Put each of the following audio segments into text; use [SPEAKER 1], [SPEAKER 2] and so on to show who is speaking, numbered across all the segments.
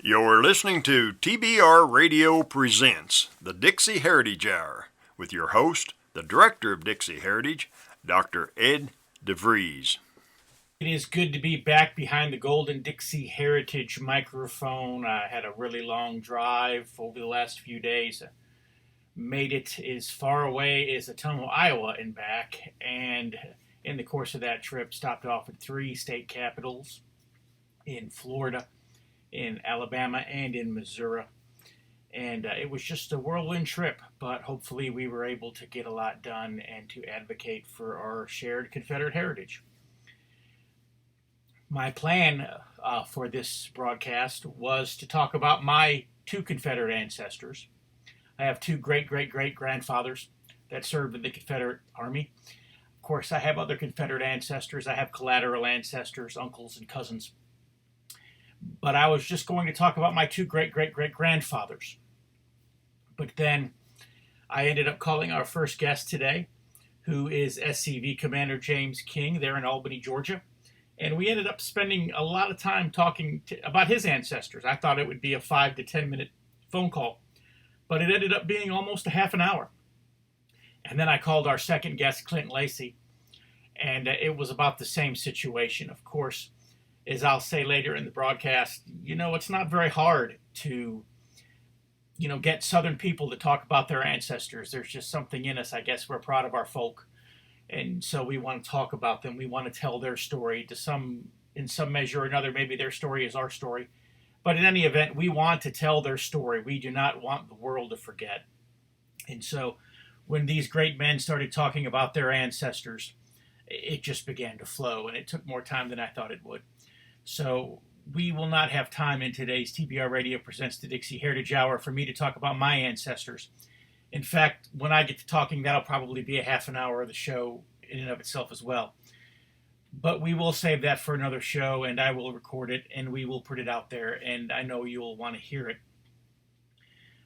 [SPEAKER 1] You're listening to TBR Radio Presents the DIXIE Heritage Hour with your host, the Director of DIXIE Heritage, Dr. Ed DeVries.
[SPEAKER 2] It is good to be back behind the golden DIXIE Heritage microphone. I had a really long drive over the last few days. Made it as far away as Ottumwa, Iowa and back, and in the course of that trip stopped off at 3 state capitals in Florida, in Alabama, and in Missouri. And it was just a whirlwind trip, but hopefully we were able to get a lot done and to advocate for our shared Confederate heritage. My plan for this broadcast was to talk about my 2 Confederate ancestors. I have 2 great-great-great-grandfathers that served in the Confederate Army. Of course, I have other Confederate ancestors. I have collateral ancestors, uncles and cousins. But I was just going to talk about my 2 great-great-great-grandfathers. But then I ended up calling our first guest today, who is SCV Commander James King there in Albany, Georgia. And we ended up spending a lot of time talking about his ancestors. I thought it would be a 5 to 10 minute phone call, but it ended up being almost a half an hour. And then I called our second guest, Clint Lacy, and it was about the same situation. Of course, as I'll say later in the broadcast, it's not very hard to, get Southern people to talk about their ancestors. There's just something in us. I guess we're proud of our folk. And so we want to talk about them. We want to tell their story in some measure or another. Maybe their story is our story. But in any event, we want to tell their story. We do not want the world to forget. And so when these great men started talking about their ancestors, it just began to flow. And it took more time than I thought it would. So we will not have time in today's TBR Radio Presents the DIXIE Heritage Hour for me to talk about my ancestors. In fact, when I get to talking, that'll probably be a half an hour of the show in and of itself as well. But we will save that for another show, and I will record it, and we will put it out there, and I know you'll want to hear it.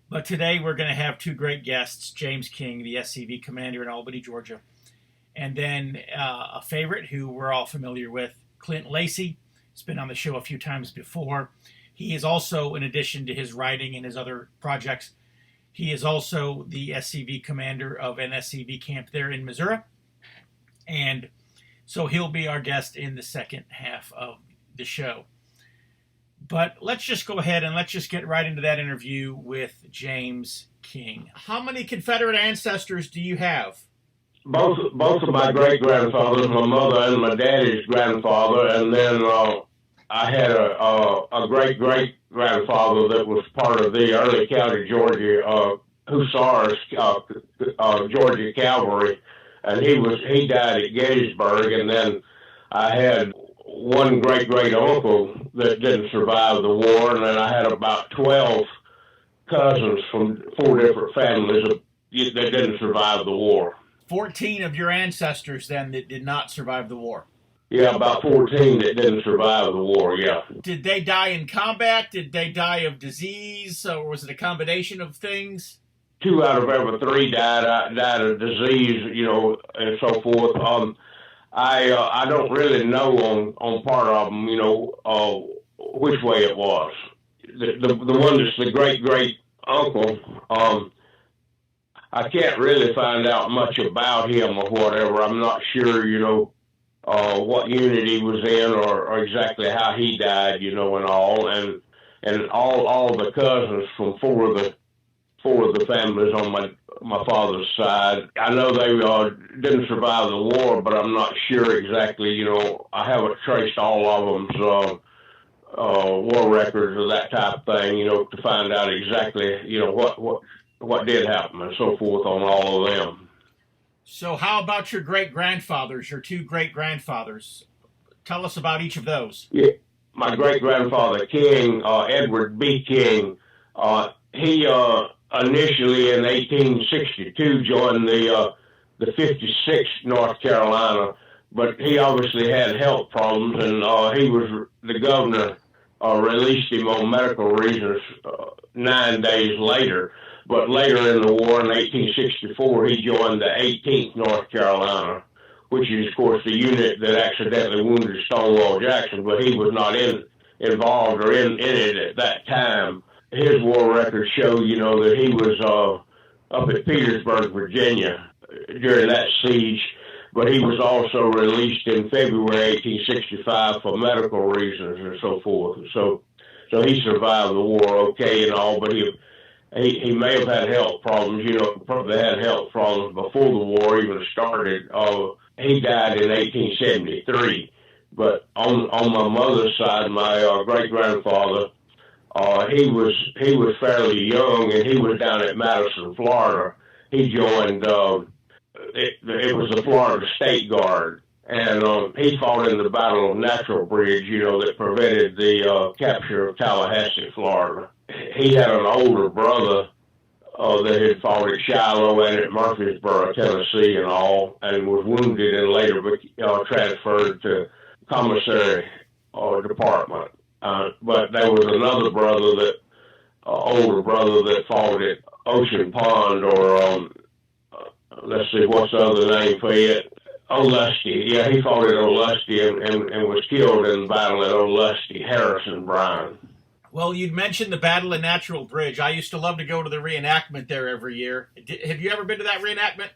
[SPEAKER 2] But today we're going to have 2 great guests, James King, the SCV Commander in Albany, Georgia, and then a favorite who we're all familiar with, Clint Lacy. He's been on the show a few times before. He is also, in addition to his writing and his other projects, he is also the SCV commander of an SCV camp there in Missouri. And so he'll be our guest in the second half of the show. But let's just go ahead and let's just get right into that interview with James King. How many Confederate ancestors do you have?
[SPEAKER 3] Both of my great-grandfathers, my mother and my daddy's grandfather, and then I had a great-great-grandfather that was part of the early County Georgia Hussars, Georgia Cavalry, and he died at Gettysburg. And then I had one great-great-uncle that didn't survive the war, and then I had about 12 cousins from 4 different families that didn't survive the war.
[SPEAKER 2] 14 of your ancestors, then, that did not survive the war.
[SPEAKER 3] Yeah, about 14 that didn't survive the war, yeah.
[SPEAKER 2] Did they die in combat? Did they die of disease? Or was it a combination of things?
[SPEAKER 3] 2 out of every 3 died of disease, and so forth. I don't really know on part of them, which way it was. The one that's the great-great-uncle, I can't really find out much about him or whatever. I'm not sure, what unit he was in or exactly how he died, and all. And all the cousins from 4 of the families on my father's side, I know they didn't survive the war, but I'm not sure exactly, I haven't traced all of them's war records or that type of thing, to find out exactly, what did happen and so forth on all of them.
[SPEAKER 2] So how about your great-grandfathers, your 2 great-grandfathers? Tell us about each of those.
[SPEAKER 3] Yeah, my great-grandfather King, Edward B. King, he initially in 1862 joined the 56th North Carolina, but he obviously had health problems, and he was the governor released him on medical reasons 9 days later. But later in the war, in 1864, he joined the 18th North Carolina, which is, of course, the unit that accidentally wounded Stonewall Jackson, but he was not in involved or in it at that time. His war records show, you know, that he was up at Petersburg, Virginia during that siege, but he was also released in February 1865 for medical reasons and so forth. So he survived the war okay and all, but he may have had health problems. You know, probably had health problems before the war even started. He died in 1873. But on my mother's side, my great grandfather, he was fairly young, and he was down at Madison, Florida. He joined it was the Florida State Guard, and he fought in the Battle of Natural Bridge, you know, that prevented the capture of Tallahassee, Florida. He had an older brother that had fought at Shiloh and at Murfreesboro, Tennessee, and all, and was wounded and later transferred to commissary department. But there was another brother older brother that fought at Ocean Pond, or let's see, what's the other name for it? Olustee. Yeah, he fought at Olustee and was killed in the battle at Olustee. Harrison Bryan.
[SPEAKER 2] Well, you'd mentioned the Battle of Natural Bridge. I used to love to go to the reenactment there every year. Have you ever been to that reenactment?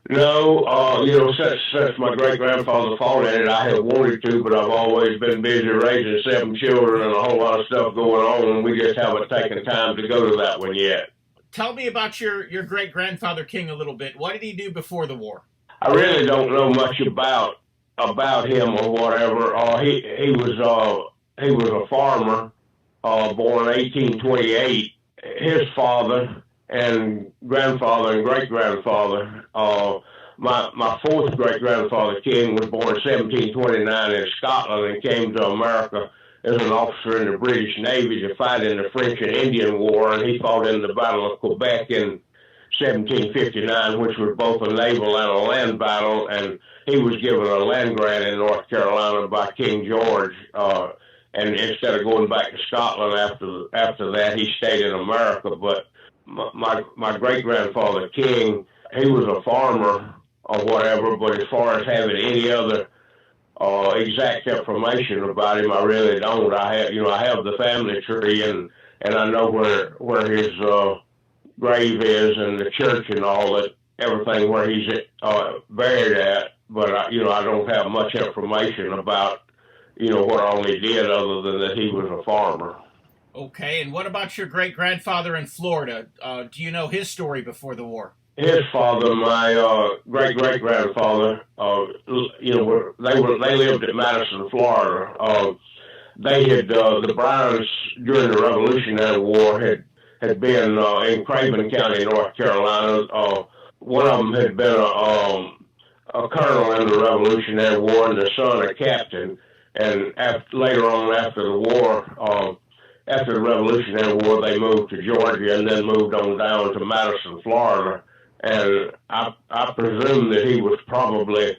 [SPEAKER 3] No, you know, since my great-grandfather fought in it, I have wanted to, but I've always been busy raising 7 children and a whole lot of stuff going on, and we just haven't taken time to go to that one yet.
[SPEAKER 2] Tell me about your great-grandfather King a little bit. What did he do before the war?
[SPEAKER 3] I really don't know much about him or whatever. He was a farmer, born in 1828. His father and grandfather and great-grandfather, my fourth great-grandfather King was born in 1729 in Scotland and came to America as an officer in the British Navy to fight in the French and Indian War, and he fought in the Battle of Quebec in 1759, which was both a naval and a land battle, and he was given a land grant in North Carolina by King George, and instead of going back to Scotland after that, he stayed in America. But my great-grandfather King, he was a farmer or whatever, but as far as having any other exact information about him, I really don't. I have the family tree, and I know where his grave is and the church and all that, everything where he's buried at. But I don't have much information about what all he did other than that he was a farmer.
[SPEAKER 2] Okay, and what about your great-grandfather in Florida? Do you know his story before the war?
[SPEAKER 3] His father, my great-great-grandfather, they lived at Madison, Florida. The Bryans during the Revolutionary War had been in Craven County, North Carolina. One of them had been a colonel in the Revolutionary War and the son a captain. And later on, after the war, after the Revolutionary War, they moved to Georgia and then moved on down to Madison, Florida. And I presume that he was probably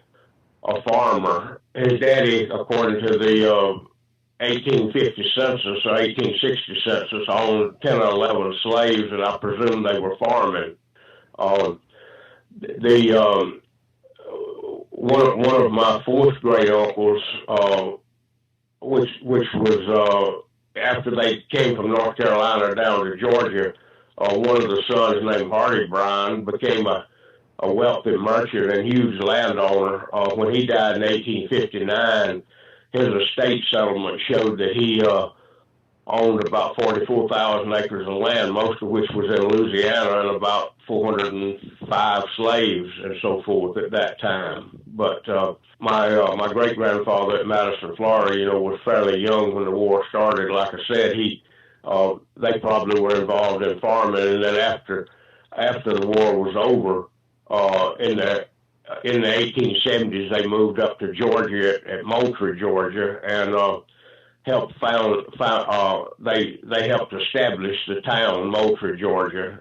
[SPEAKER 3] a farmer. His daddy, according to the 1850 census or 1860 census, owned 10 or 11 slaves, and I presume they were farming. One of my fourth great uncles, which was after they came from North Carolina down to Georgia, one of the sons named Hardy Bryan became a wealthy merchant and huge landowner. When he died in 1859, his estate settlement showed that he owned about 44,000 acres of land, most of which was in Louisiana, and about 405 slaves and so forth at that time. But my great-grandfather at Madison, Florida, was fairly young when the war started. Like I said, they probably were involved in farming, and then after the war was over, in the 1870s, they moved up to Georgia at Moultree, Georgia, and they helped establish the town, Moultree, Georgia.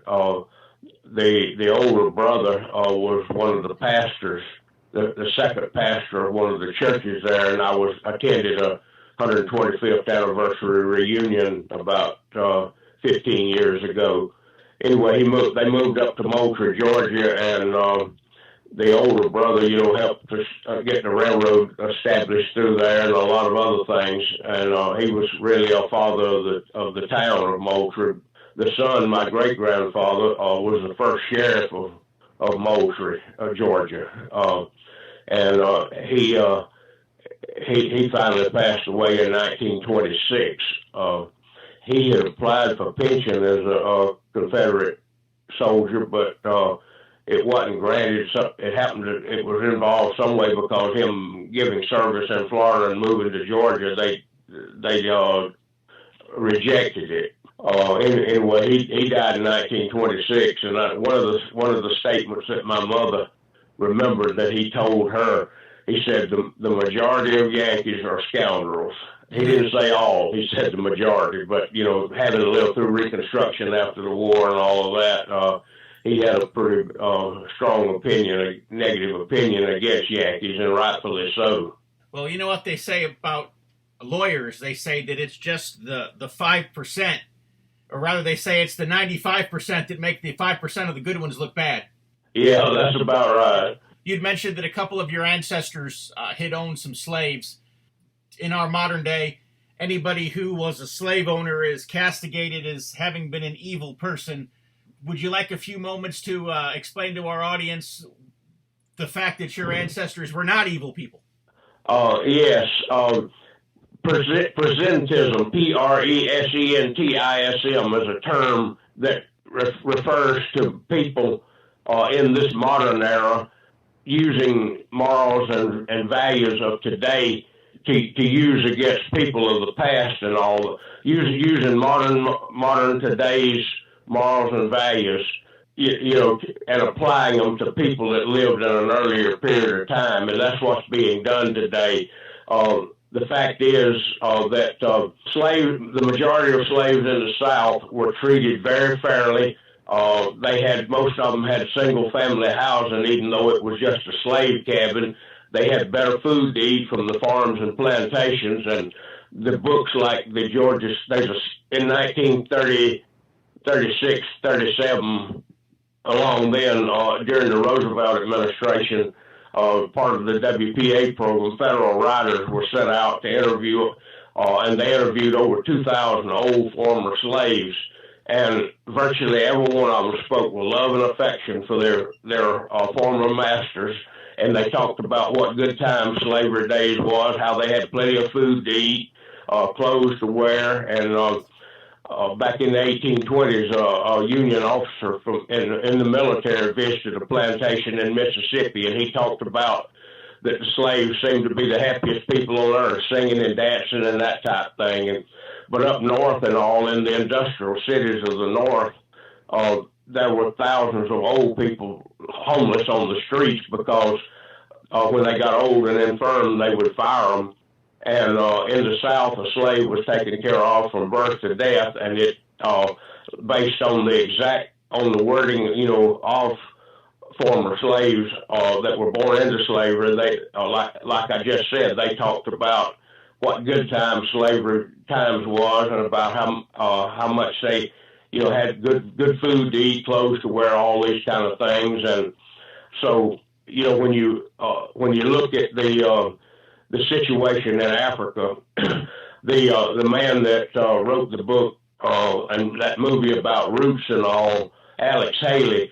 [SPEAKER 3] The older brother was one of the pastors, the second pastor of one of the churches there, and I attended a 125th anniversary reunion about 15 years ago. Anyway, they moved up to Moultrie, Georgia, and the older brother, helped us get the railroad established through there and a lot of other things. And he was really a father of the town of Moultree. The son, my great-grandfather, was the first sheriff of Moultree, Georgia. And he finally passed away in 1926. He had applied for pension as a Confederate soldier, but it wasn't granted. So it happened that it was involved some way because him giving service in Florida and moving to Georgia, they rejected it. Anyway, he died in 1926, and one of the statements that my mother remembered that he told her, he said the majority of Yankees are scoundrels. He didn't say all, he said the majority, but having lived through Reconstruction after the war and all of that, he had a pretty strong opinion, a negative opinion against Yankees, and rightfully so.
[SPEAKER 2] Well, you know what they say about lawyers? They say that it's just the 5%, or rather they say it's the 95% that make the 5% of the good ones look bad.
[SPEAKER 3] Yeah, that's about right.
[SPEAKER 2] You'd mentioned that a couple of your ancestors had owned some slaves. In our modern day, anybody who was a slave owner is castigated as having been an evil person. Would you like a few moments to explain to our audience the fact that your ancestors were not evil people?
[SPEAKER 3] Yes. Presentism, Presentism, is a term that refers to people in this modern era using morals and values of today to use against people of the past and all, using modern today's morals and values, and applying them to people that lived in an earlier period of time, and that's what's being done today. The fact is that the majority of slaves in the South were treated very fairly. Most of them had single family housing, even though it was just a slave cabin. They had better food to eat from the farms and plantations, and the books like the Georgia, in 1930, 36, 37, along then, during the Roosevelt administration, part of the WPA program, federal writers were sent out to interview, and they interviewed over 2,000 old former slaves, and virtually every one of them spoke with love and affection for their former masters, and they talked about what good times slavery days was, how they had plenty of food to eat, clothes to wear, and back in the 1820s, a Union officer in the military visited a plantation in Mississippi, and he talked about that the slaves seemed to be the happiest people on earth, singing and dancing and that type of thing. But up north and all in the industrial cities of the north, there were thousands of old people homeless on the streets because when they got old and infirm, they would fire them. And in the South, a slave was taken care of from birth to death, and it based on the wording, of former slaves that were born into slavery. They, like I just said, they talked about what good times slavery times was, and about how much they, had good food to eat, clothes to wear, all these kind of things. And so, when you look at the situation in Africa, the man that wrote the book and that movie about roots and all, Alex Haley,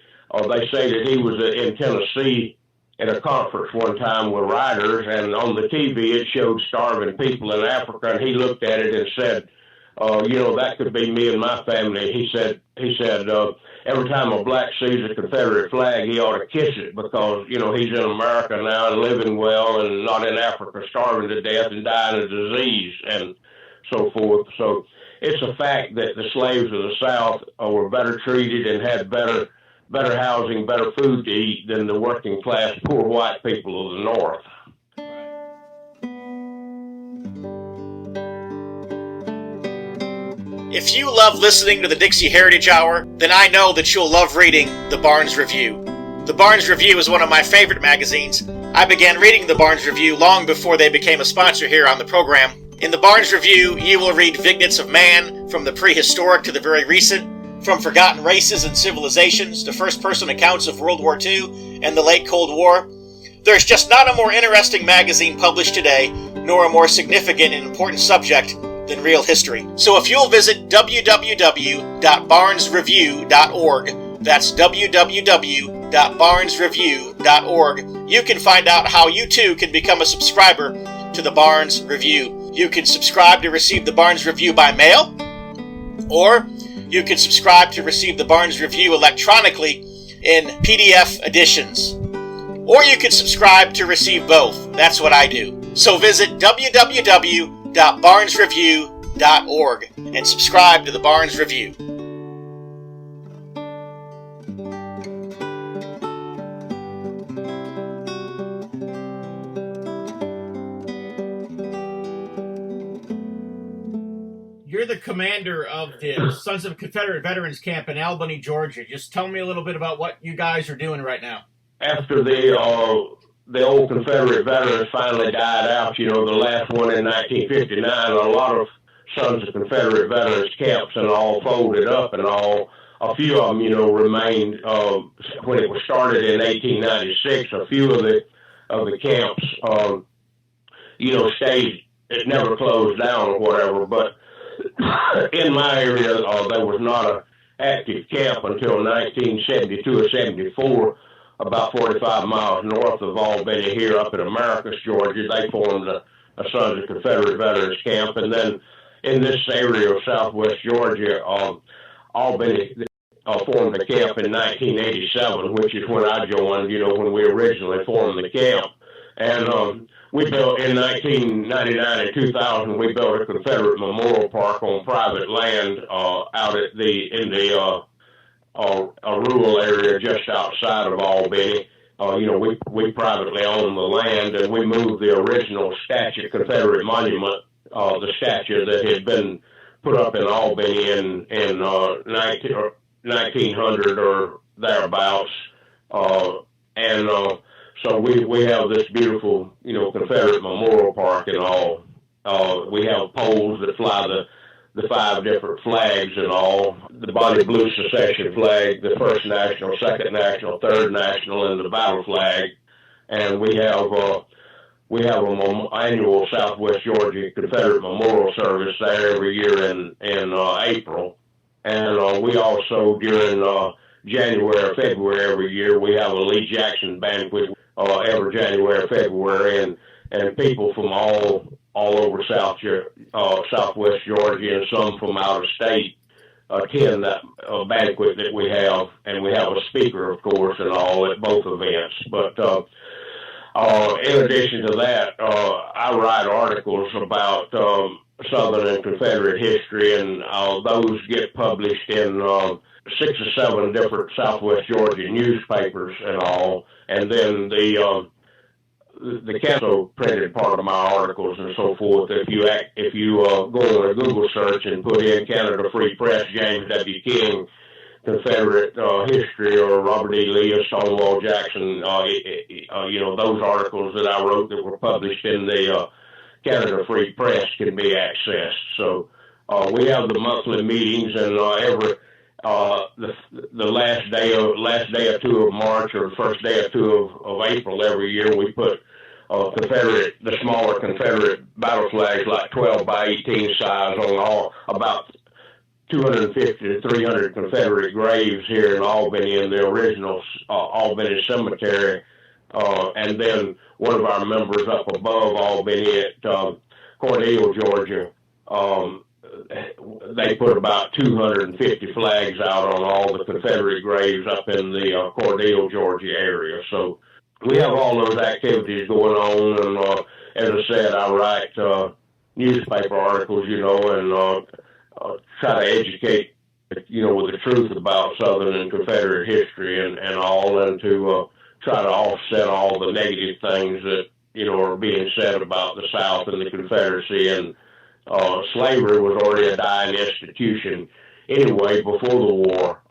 [SPEAKER 3] they say that he was in Tennessee at a conference one time with writers, and on the TV it showed starving people in Africa, and he looked at it and said, that could be me and my family. He said, every time a black sees a Confederate flag, he ought to kiss it because, he's in America now and living well and not in Africa starving to death and dying of disease and so forth. So it's a fact that the slaves of the South were better treated and had better housing, better food to eat than the working class poor white people of the North.
[SPEAKER 2] If you love listening to the Dixie Heritage Hour, then I know that you'll love reading the Barnes Review. The Barnes Review is one of my favorite magazines. I began reading the Barnes Review long before they became a sponsor here on the program. In the Barnes Review, you will read vignettes of man, from the prehistoric to the very recent,
[SPEAKER 4] From forgotten races and civilizations to first-person accounts of World War II and the late Cold War, there's just not a more interesting magazine published today, nor a more significant and important subject than real history. So if you'll visit www.barnesreview.org, that's www.barnesreview.org, you can find out how you too can become a subscriber to the Barnes Review. You can subscribe to receive the Barnes Review by mail, or you can subscribe to receive the Barnes Review electronically in PDF editions. Or you can subscribe to receive both. That's what I do. So visit www.barnesreview.org and subscribe to the Barnes Review.
[SPEAKER 2] You're the commander of the Sons of Confederate Veterans Camp in Albany, Georgia. Just tell me a little bit about what you guys are doing right now.
[SPEAKER 3] After the old Confederate veterans finally died out, the last one in 1959, a lot of Sons of Confederate Veterans camps and all folded up and all. A few of them, remained when it was started in 1896. A few of the camps, stayed. It never closed down or whatever. But in my area, there was not an active camp until 1972 or 74. About 45 miles north of Albany, here up in Americus, Georgia. They formed a Sons of Confederate Veterans Camp. And then in this area of southwest Georgia, Albany formed a camp in 1987, which is when I joined, when we originally formed the camp. And we built, in 1999 and 2000, we built a Confederate Memorial Park on private land out at a rural area just outside of Albany. We privately own the land, and we moved the original statue, Confederate monument, the statue that had been put up in Albany in 1900 or thereabouts. So we have this beautiful, Confederate Memorial Park and all. We have poles that fly the 5 different flags and all, the Bonnie Blue Secession flag, the First National, Second National, Third National, and the battle flag. And we have an annual Southwest Georgia Confederate Memorial Service there every year in April. And we also, during January or February every year, we have a Lee Jackson banquet every January or February, and people from all over Southwest Georgia and some from out of state attend that banquet that we have, and we have a speaker, of course, and all at both events. But in addition to that, I write articles about Southern and Confederate history, and those get published in 6 or 7 different Southwest Georgia newspapers and all, and then the Canso printed part of my articles and so forth. If you go on a Google search and put in Canada Free Press, James W. King, Confederate history, or Robert E. Lee or Stonewall Jackson, those articles that I wrote that were published in the Canada Free Press can be accessed. So we have the monthly meetings, and every the last day or two of March or first day or two of April every year, we put the smaller Confederate battle flags, like 12 by 18 size, on all about 250 to 300 Confederate graves here in Albany, in the original Albany Cemetery. And then one of our members up above Albany at Cordele, Georgia, they put about 250 flags out on all the Confederate graves up in the Cordele, Georgia area. So we have all those activities going on, and as I said, I write newspaper articles, and try to educate, with the truth about Southern and Confederate history and all, and to try to offset all the negative things that, are being said about the South and the Confederacy. And slavery was already a dying institution anyway before the war.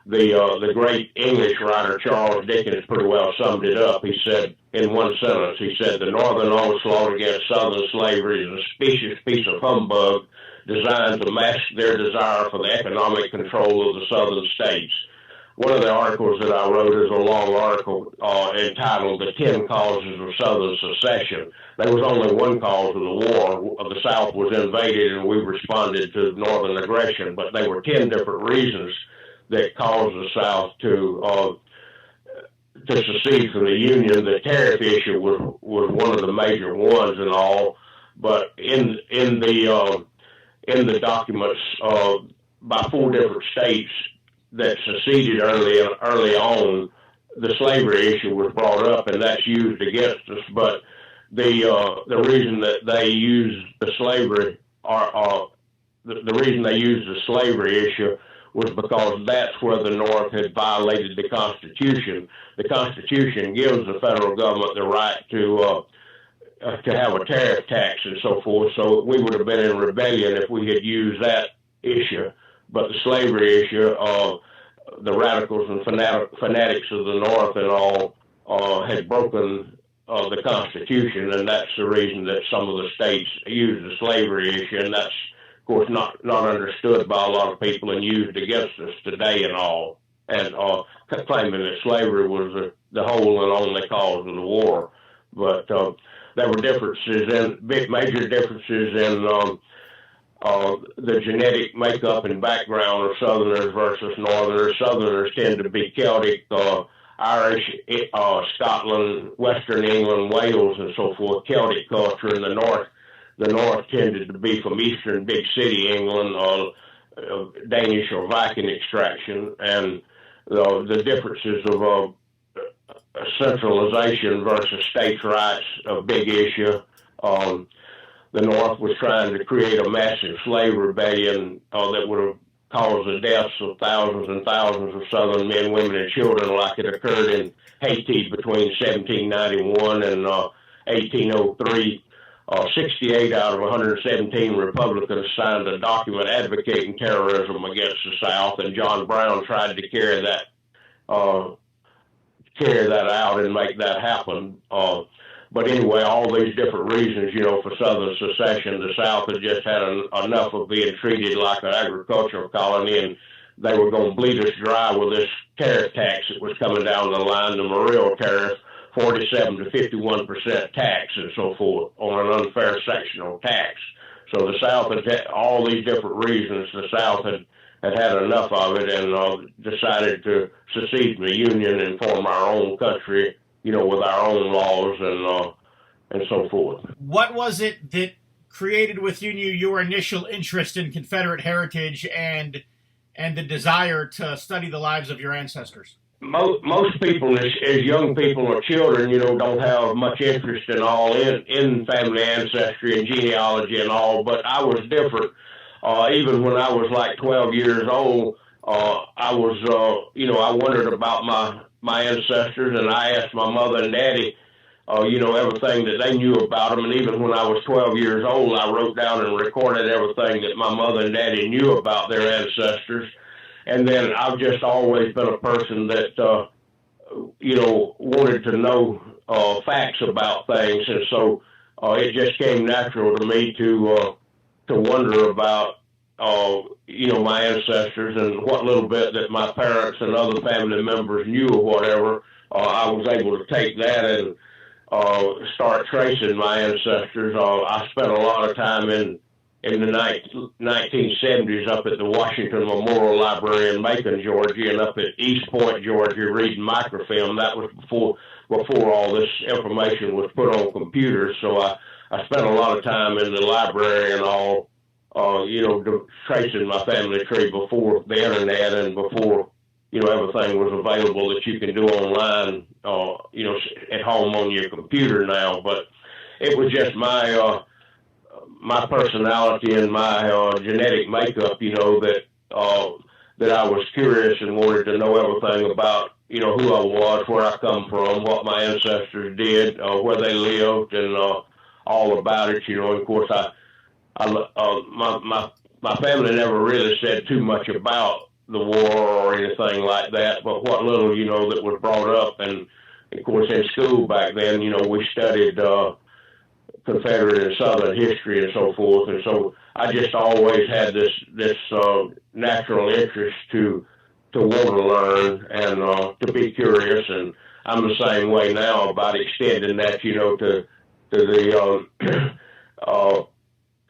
[SPEAKER 3] The great English writer Charles Dickens pretty well summed it up. He said, in one sentence, he said, "The Northern onslaught against Southern slavery is a specious piece of humbug designed to mask their desire for the economic control of the southern states. One of the articles that I wrote is a long article entitled "The 10 Causes of Southern Secession." There was only one cause of the war. The South was invaded and we responded to Northern aggression, but there were 10 different reasons that caused the South to secede from the Union. The tariff issue was one of the major ones and all, but in the documents by 4 different states that seceded early on, the slavery issue was brought up, and that's used against us. But the reason that they used the slavery the reason they used the slavery issue was because that's where the North had violated the Constitution. The Constitution gives the federal government the right to have a tariff tax and so forth. So we would have been in rebellion if we had used that issue. But the slavery issue, the radicals and fanatics of the North and all had broken the Constitution, and that's the reason that some of the states used the slavery issue, and that's, of course, not understood by a lot of people and used against us today and all, and claiming that slavery was the whole and only cause of the war. But there were major differences in the genetic makeup and background of Southerners versus Northerners. Southerners tend to be Celtic, Irish, Scotland, Western England, Wales, and so forth, Celtic culture. In the North tended to be from Eastern big city England, Danish or Viking extraction, and the differences of centralization versus states' rights, a big issue. The North was trying to create a massive slave rebellion that would have caused the deaths of thousands and thousands of Southern men, women, and children, like it occurred in Haiti between 1791 and 1803. 68 out of 117 Republicans signed a document advocating terrorism against the South, and John Brown tried to carry that out and make that happen. But anyway, all these different reasons, for Southern secession, the South had just had enough of being treated like an agricultural colony, and they were going to bleed us dry with this tariff tax that was coming down the line, the Morrill tariff, 47 to 51% tax and so forth on an unfair sectional tax. So the South had all these different reasons. The South had enough of it and decided to secede from the Union and form our own country, with our own laws and so forth.
[SPEAKER 2] What was it that created within you your initial interest in Confederate heritage and the desire to study the lives of your ancestors?
[SPEAKER 3] Most people, as young people or children, don't have much interest in family ancestry and genealogy and all. But I was different. Even when I was like 12 years old, I was, I wondered about my ancestors, and I asked my mother and daddy, everything that they knew about them. And even when I was 12 years old, I wrote down and recorded everything that my mother and daddy knew about their ancestors. And then I've just always been a person that, wanted to know facts about things. And so it just came natural to me to wonder about, my ancestors and what little bit that my parents and other family members knew or whatever. I was able to take that and start tracing my ancestors. I spent a lot of time in the 1970s up at the Washington Memorial Library in Macon, Georgia, and up at East Point, Georgia, reading microfilm. That was before all this information was put on computers. So I spent a lot of time in the library and all, tracing my family tree before the internet and before, everything was available that you can do online, at home on your computer now. But it was just my personality and my genetic makeup, that I was curious and wanted to know everything about, who I was, where I come from, what my ancestors did, where they lived, and all about it. And of course, my family never really said too much about the war or anything like that, but what little, that was brought up. And of course, in school back then, we studied Confederate and Southern history and so forth. And so I just always had this natural interest to want to learn and to be curious. And I'm the same way now about extending that, to the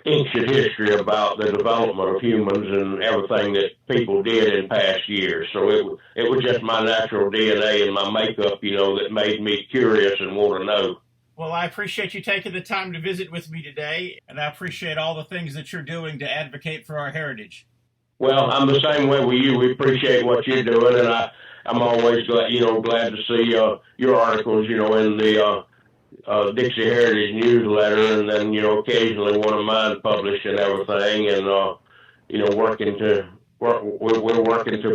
[SPEAKER 3] ancient history about the development of humans and everything that people did in past years. So it was just my natural DNA and my makeup, that made me curious and want to know.
[SPEAKER 2] Well, I appreciate you taking the time to visit with me today, and I appreciate all the things that you're doing to advocate for our heritage.
[SPEAKER 3] Well, I'm the same way with you. We appreciate what you're doing, and I'm always glad to see your articles, in the DIXIE Heritage newsletter, and then occasionally one of mine published and everything, and we're working to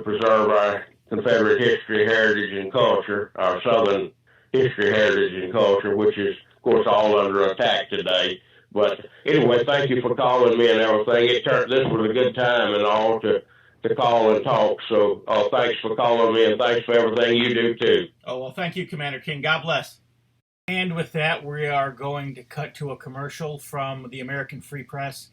[SPEAKER 3] preserve our Confederate history, heritage, and culture, our Southern history, heritage, and culture, which is, of course, all under attack today. But anyway, thank you for calling me and everything. This was a good time and all to call and talk. So thanks for calling me, and thanks for everything you do too.
[SPEAKER 2] Oh, well, thank you, Commander King. God bless. And with that, we are going to cut to a commercial from the American Free Press.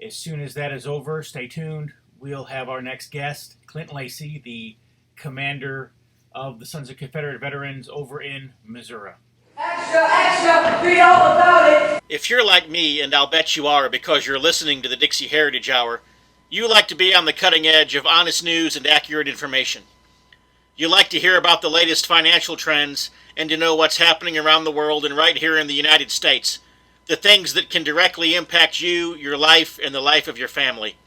[SPEAKER 2] As soon as that is over, stay tuned. We'll have our next guest, Clint Lacy, the commander of the Sons of Confederate Veterans over in Missouri.
[SPEAKER 5] Extra, extra, read all about it.
[SPEAKER 4] If you're like me, and I'll bet you are because you're listening to the DIXIE Heritage Hour, you like to be on the cutting edge of honest news and accurate information. You like to hear about the latest financial trends and to know what's happening around the world and right here in the United States, the things that can directly impact you, your life, and the life of your family.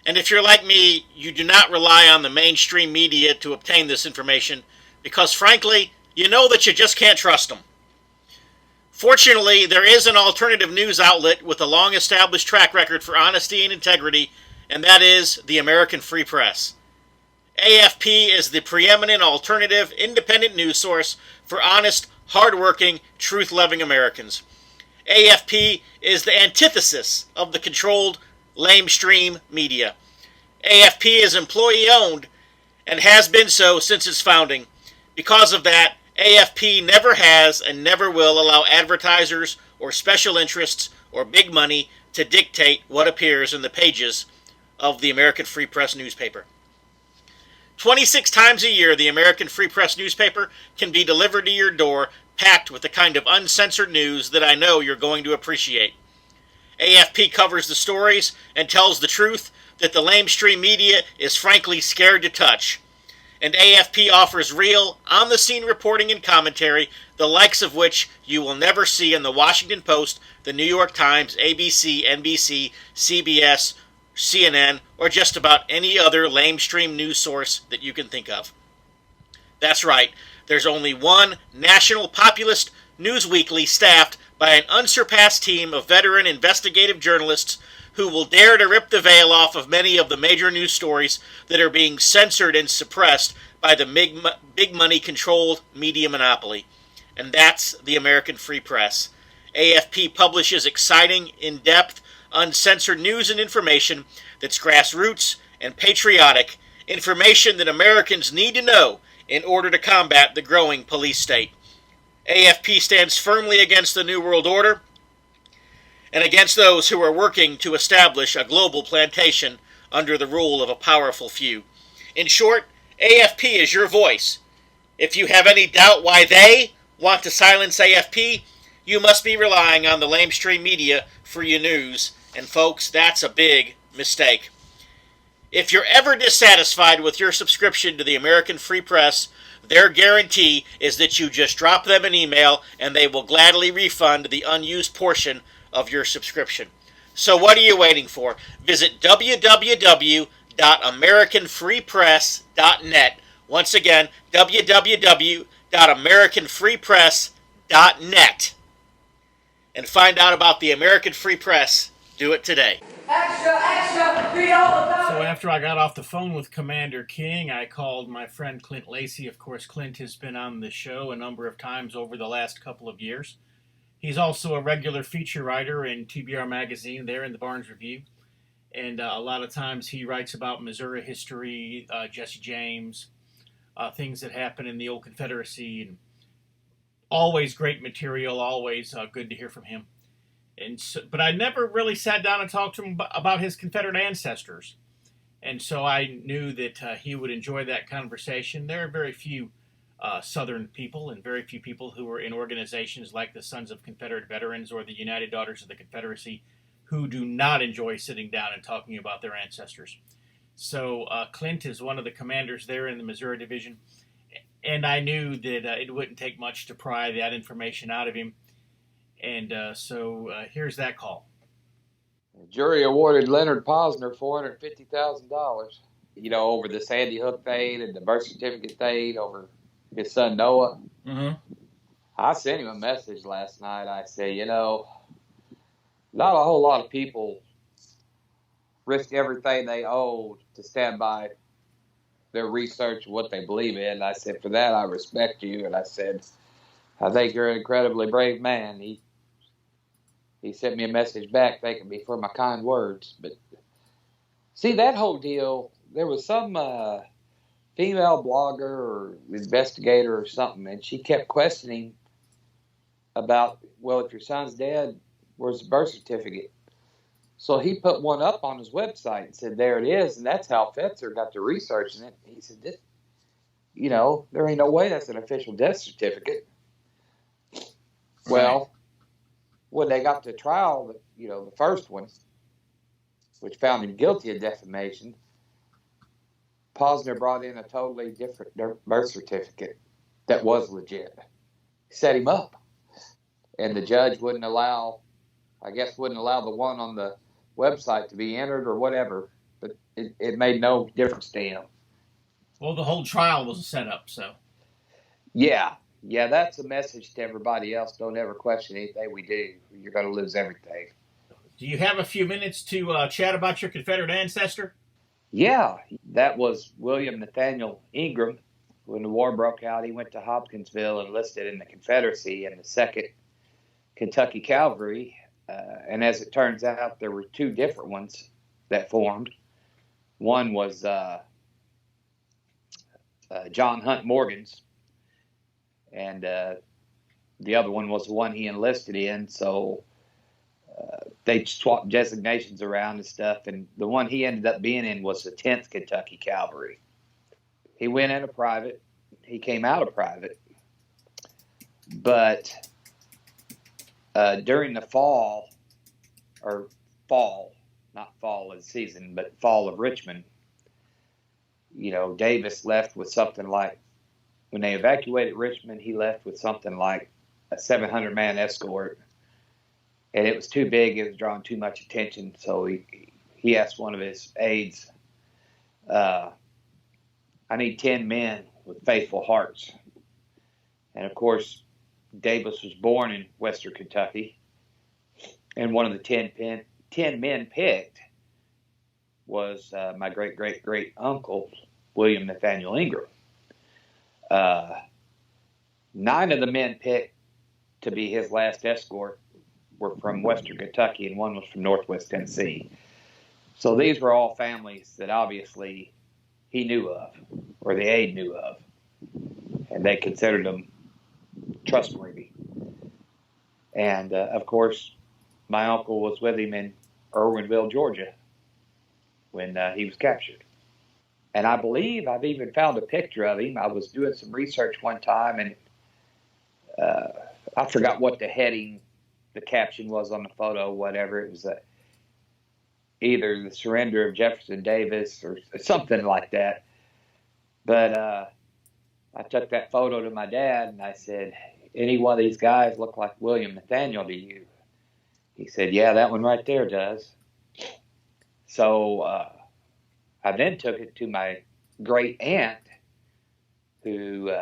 [SPEAKER 4] And if you're like me, you do not rely on the mainstream media to obtain this information because, frankly, you know that you just can't trust them. Fortunately, there is an alternative news outlet with a long-established track record for honesty and integrity, and that is the American Free Press. AFP is the preeminent alternative independent news source for honest, hard-working, truth-loving Americans. AFP is the antithesis of the controlled, lamestream media. AFP is employee-owned and has been so since its founding. Because of that, AFP never has and never will allow advertisers or special interests or big money to dictate what appears in the pages of the American Free Press newspaper. 26 times a year, the American Free Press newspaper can be delivered to your door, packed with the kind of uncensored news that I know you're going to appreciate. AFP covers the stories and tells the truth that the lamestream media is frankly scared to touch. And AFP offers real, on-the-scene reporting and commentary, the likes of which you will never see in the Washington Post, the New York Times, ABC, NBC, CBS, CNN, or just about any other lamestream news source that you can think of. That's right, there's only one national populist news weekly staffed by an unsurpassed team of veteran investigative journalists who will dare to rip the veil off of many of the major news stories that are being censored and suppressed by the big money controlled media monopoly. And that's the American Free Press. AFP publishes exciting, in-depth, uncensored news and information that's grassroots and patriotic, information that Americans need to know in order to combat the growing police state. AFP stands firmly against the New World Order and against those who are working to establish a global plantation under the rule of a powerful few. In short, AFP is your voice. If you have any doubt why they want to silence AFP, you must be relying on the lamestream media for your news, and folks, that's a big mistake. If you're ever dissatisfied with your subscription to the American Free Press, their guarantee is that you just drop them an email and they will gladly refund the unused portion of your subscription. So what are you waiting for? Visit www.americanfreepress.net. Once again, www.americanfreepress.net. And find out about the American Free Press. Do it today.
[SPEAKER 5] Extra, extra, read all about
[SPEAKER 2] So
[SPEAKER 5] it.
[SPEAKER 2] after I got off the phone with Commander King, I called my friend Clint Lacy. Of course, Clint has been on the show a number of times over the last couple of years. He's also a regular feature writer in TBR Magazine there in the Barnes Review. And a lot of times he writes about Missouri history, Jesse James, things that happened in the old Confederacy. And always great material, always good to hear from him. And so, but I never really sat down and talked to him about his Confederate ancestors. And so I knew that he would enjoy that conversation. There are very few Southern people and very few people who are in organizations like the Sons of Confederate Veterans or the United Daughters of the Confederacy who do not enjoy sitting down and talking about their ancestors. So Clint is one of the commanders there in the Missouri Division, and I knew that it wouldn't take much to pry that information out of him. And so here's that call.
[SPEAKER 6] The jury awarded Leonard Posner $450,000, over the Sandy Hook thing and the birth certificate thing over his son Noah.
[SPEAKER 2] Mm-hmm.
[SPEAKER 6] I sent him a message last night. I said, not a whole lot of people risk everything they own to stand by their research and what they believe in. I said, for that, I respect you. And I said, I think you're an incredibly brave man. He sent me a message back thanking me for my kind words. But see, that whole deal, there was some female blogger or investigator or something, and she kept questioning about, well, if your son's dead, where's the birth certificate? So he put one up on his website and said, there it is. And that's how Fetzer got to researching it. He said, there ain't no way that's an official death certificate. Well, when they got to trial, the first one, which found him guilty of defamation, Posner brought in a totally different birth certificate that was legit. Set him up. And the judge wouldn't allow the one on the website to be entered or whatever, but it made no difference to him.
[SPEAKER 2] Well, the whole trial was a setup, so.
[SPEAKER 6] Yeah, that's a message to everybody else. Don't ever question anything we do. You're going to lose everything.
[SPEAKER 2] Do you have a few minutes to chat about your Confederate ancestor?
[SPEAKER 6] Yeah, that was William Nathaniel Ingram. When the war broke out, he went to Hopkinsville and enlisted in the Confederacy in the 2nd Kentucky Cavalry. And as it turns out, there were two different ones that formed. One was John Hunt Morgan's, and the other one was the one he enlisted in. So they swapped designations around and stuff, and the one he ended up being in was the 10th Kentucky Cavalry. He went in a private. He came out of private. But during the fall, not fall of the season, but fall of Richmond, Davis left with something like, when they evacuated Richmond, he left with something like a 700-man escort. And it was too big. It was drawing too much attention. So he asked one of his aides, I need 10 men with faithful hearts. And, of course, Davis was born in Western Kentucky. And one of the 10 men picked was my great-great-great-uncle, William Nathaniel Ingram. 9 of the men picked to be his last escort were from Western Kentucky, and one was from Northwest Tennessee. So these were all families that obviously he knew of, or the aide knew of, and they considered them trustworthy. And, of course, my uncle was with him in Irwinville, Georgia, when he was captured. And I believe I've even found a picture of him. I was doing some research one time, and I forgot what the caption was on the photo, whatever. It was either the surrender of Jefferson Davis or something like that. But I took that photo to my dad, and I said, any one of these guys look like William Nathaniel to you? He said, yeah, that one right there does. So I then took it to my great aunt, who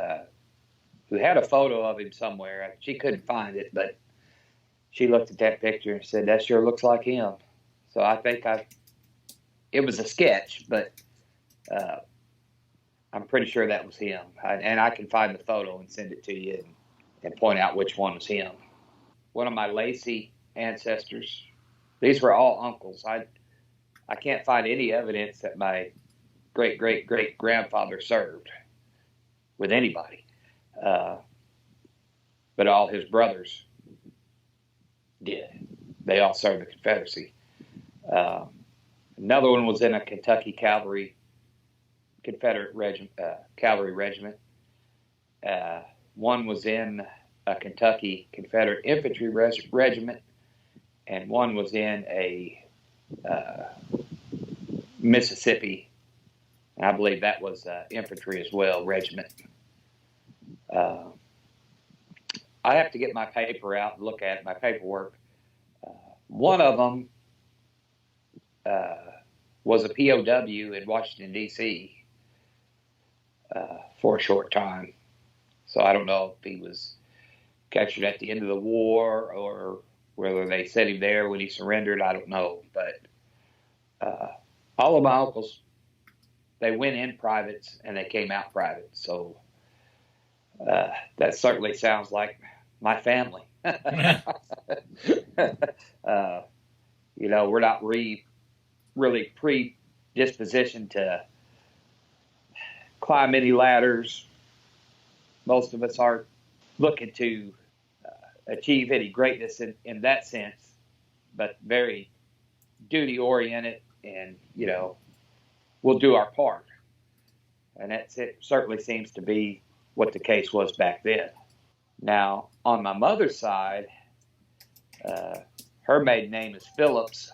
[SPEAKER 6] had a photo of him somewhere. She couldn't find it, but she looked at that picture and said, that sure looks like him. So I think it was a sketch, but I'm pretty sure that was him. And I can find the photo and send it to you and point out which one was him. One of my Lacy ancestors, these were all uncles. I can't find any evidence that my great-great-great-grandfather served with anybody. But all his brothers did. they all served the Confederacy. Another one was in a Kentucky Confederate cavalry regiment. One was in a Kentucky Confederate infantry regiment, and one was in a Mississippi, and I believe that was infantry as well, regiment. I have to get my paper out and look at my paperwork. One of them was a POW in Washington, D.C. For a short time. So I don't know if he was captured at the end of the war or whether they set him there when he surrendered. I don't know. But all of my uncles, they went in privates and they came out private. So that certainly sounds like my family. We're not really predispositioned to climb any ladders. Most of us aren't looking to achieve any greatness in that sense, but very duty oriented, and we'll do our part. And it certainly seems to be what the case was back then. Now, on my mother's side, her maiden name is Phillips,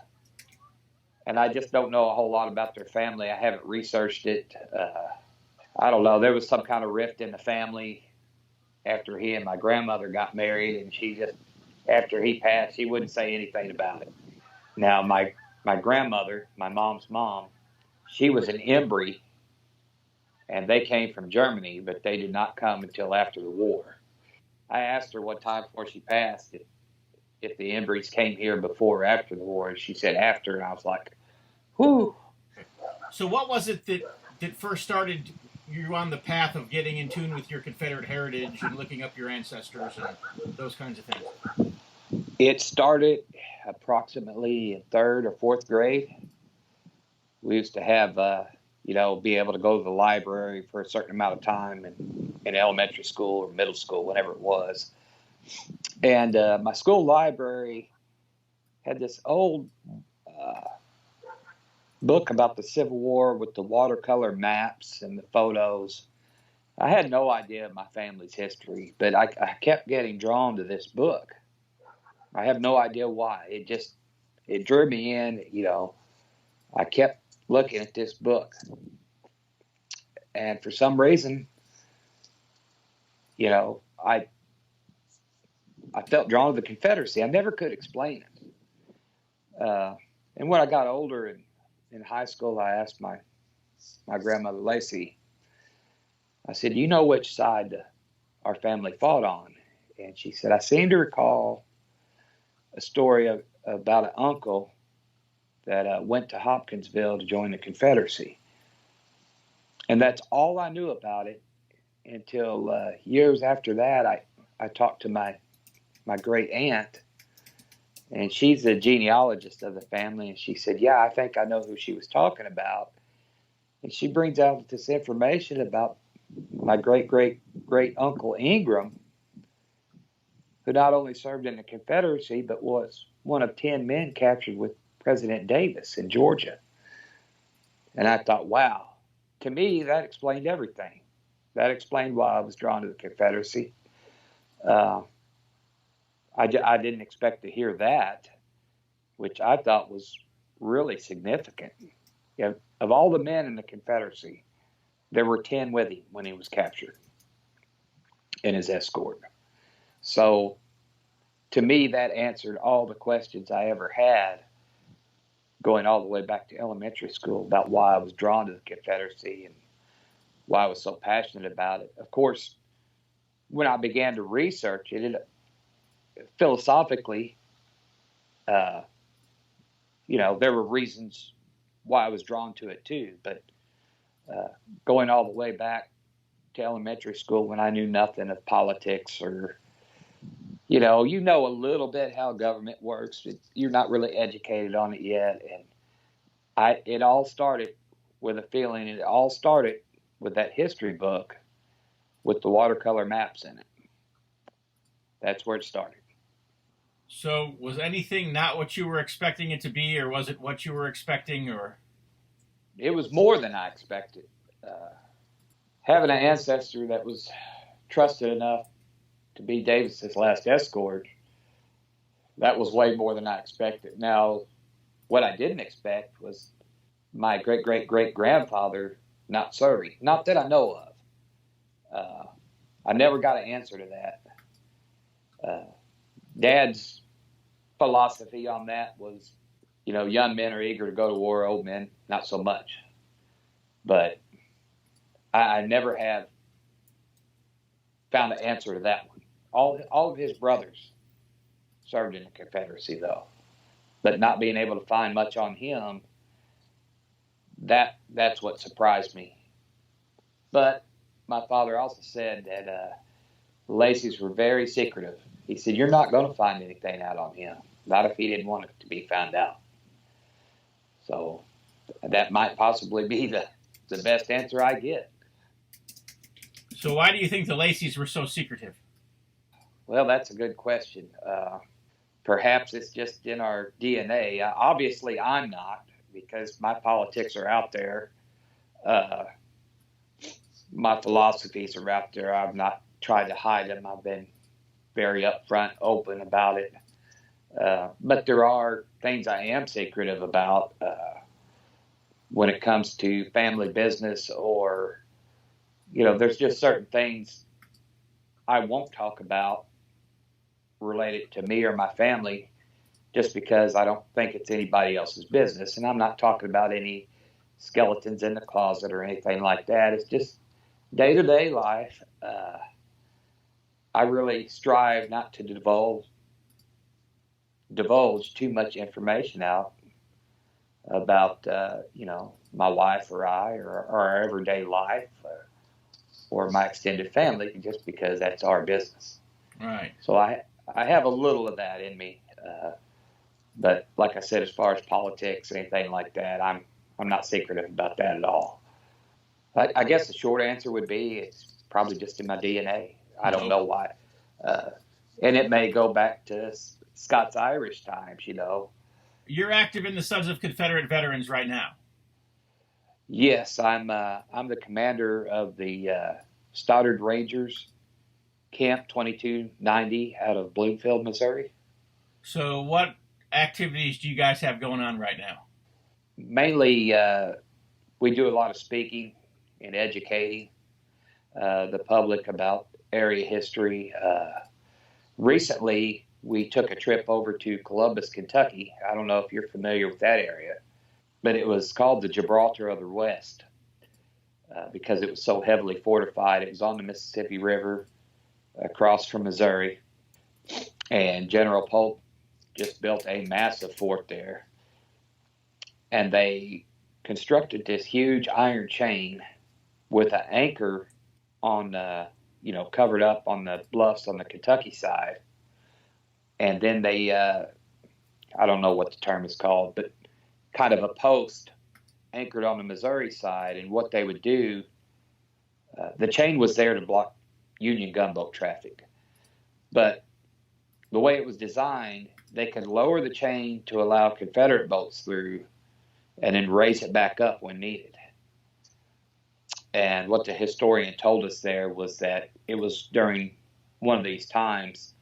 [SPEAKER 6] and I just don't know a whole lot about their family. I haven't researched it. I don't know. There was some kind of rift in the family after he and my grandmother got married, and she just, after he passed, she wouldn't say anything about it. Now, my grandmother, my mom's mom, she was an Embry, and they came from Germany, but they did not come until after the war. I asked her one time before she passed if the Embrys came here before or after the war, and she said after, and I was like, whew.
[SPEAKER 2] So what was it that first started you on the path of getting in tune with your Confederate heritage and looking up your ancestors and those kinds of things?
[SPEAKER 6] It started approximately in third or fourth grade. We used to have, be able to go to the library for a certain amount of time in elementary school or middle school, whatever it was. And my school library had this old book about the Civil War with the watercolor maps and the photos. I had no idea of my family's history, but I kept getting drawn to this book. I have no idea why. It drew me in, I kept looking at this book. And for some reason, I felt drawn to the Confederacy. I never could explain it. And when I got older in high school, I asked my grandmother, Lacy, I said, you know which side our family fought on? And she said, I seem to recall a story about an uncle that went to Hopkinsville to join the Confederacy. And that's all I knew about it until years after that, I talked to my great aunt, and she's the genealogist of the family, and she said, yeah, I think I know who she was talking about. And she brings out this information about my great-great-great uncle Ingram, who not only served in the Confederacy, but was one of 10 men captured with President Davis in Georgia. And I thought, wow, to me, that explained everything. That explained why I was drawn to the Confederacy. I didn't expect to hear that, which I thought was really significant. Of all the men in the Confederacy, there were 10 with him when he was captured in his escort. So to me, that answered all the questions I ever had going all the way back to elementary school about why I was drawn to the Confederacy and why I was so passionate about it. Of course, when I began to research it, philosophically, there were reasons why I was drawn to it too. But going all the way back to elementary school when I knew nothing of politics or, you know a little bit how government works. You're not really educated on it yet. And it all started with a feeling. It all started with that history book with the watercolor maps in it. That's where it started.
[SPEAKER 2] So was anything not what you were expecting it to be, or was it what you were expecting, or?
[SPEAKER 6] It was more than I expected. Having an ancestor that was trusted enough to be Davis's last escort, that was way more than I expected. Now, what I didn't expect was my great-great-great-grandfather not serving. Not that I know of. I never got an answer to that. Dad's philosophy on that was, young men are eager to go to war, old men, not so much. But I never have found an answer to that one. All of his brothers served in the Confederacy, though. But not being able to find much on him, that's what surprised me. But my father also said that Lacy's were very secretive. He said, you're not going to find anything out on him. Not if he didn't want it to be found out. So that might possibly be the best answer I get.
[SPEAKER 2] So why do you think the Lacys were so secretive?
[SPEAKER 6] Well, that's a good question. Perhaps it's just in our DNA. Obviously, I'm not, because my politics are out there. My philosophies are out there. I've not tried to hide them. I've been very upfront, open about it. But there are things I am secretive about when it comes to family business, or, there's just certain things I won't talk about related to me or my family, just because I don't think it's anybody else's business. And I'm not talking about any skeletons in the closet or anything like that. It's just day-to-day life. I really strive not to divulge too much information out about, my wife or I, or our everyday life, or my extended family, just because that's our business.
[SPEAKER 2] Right.
[SPEAKER 6] So I have a little of that in me. But like I said, as far as politics, anything like that, I'm not secretive about that at all. I guess the short answer would be it's probably just in my DNA. I don't know why. And it may go back to Scots Irish times,
[SPEAKER 2] You're active in the Sons of Confederate Veterans right now.
[SPEAKER 6] Yes, I'm the commander of the Stoddard Rangers, Camp 2290 out of Bloomfield, Missouri.
[SPEAKER 2] So what activities do you guys have going on right now?
[SPEAKER 6] Mainly, we do a lot of speaking and educating the public about area history. Recently, we took a trip over to Columbus, Kentucky. I don't know if you're familiar with that area, but it was called the Gibraltar of the West because it was so heavily fortified. It was on the Mississippi River across from Missouri, and General Pope just built a massive fort there. And they constructed this huge iron chain with an anchor on, covered up on the bluffs on the Kentucky side. And then they, I don't know what the term is called, but kind of a post anchored on the Missouri side. And what they would do, the chain was there to block Union gunboat traffic. But the way it was designed, they could lower the chain to allow Confederate boats through and then raise it back up when needed. And what the historian told us there was that it was during one of these times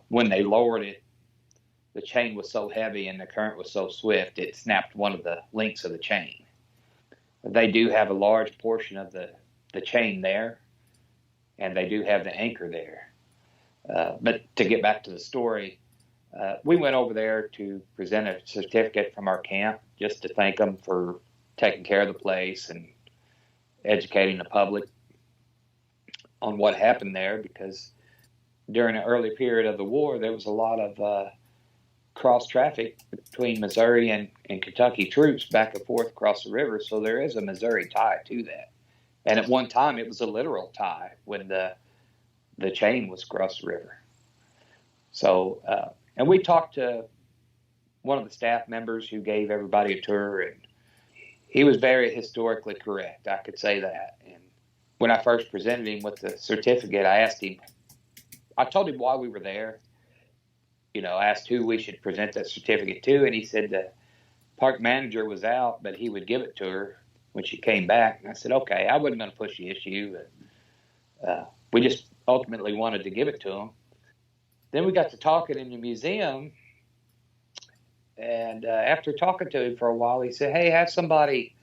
[SPEAKER 6] when they lowered it, the chain was so heavy and the current was so swift, it snapped one of the links of the chain. They do have a large portion of the chain there, and they do have the anchor there. But to get back to the story, we went over there to present a certificate from our camp just to thank them for taking care of the place and educating the public on what happened there, because during the early period of the war, there was a lot of cross traffic between Missouri and Kentucky troops back and forth across the river. So there is a Missouri tie to that. And at one time, it was a literal tie when the chain was across the river. So, and we talked to one of the staff members who gave everybody a tour, and he was very historically correct. I could say that. And when I first presented him with the certificate, I told him why we were there. asked who we should present that certificate to, and he said the park manager was out, but he would give it to her when she came back. And I said, okay, I wasn't going to push the issue, but we just ultimately wanted to give it to him. Then we got to talking in the museum, and after talking to him for a while, he said, hey, have somebody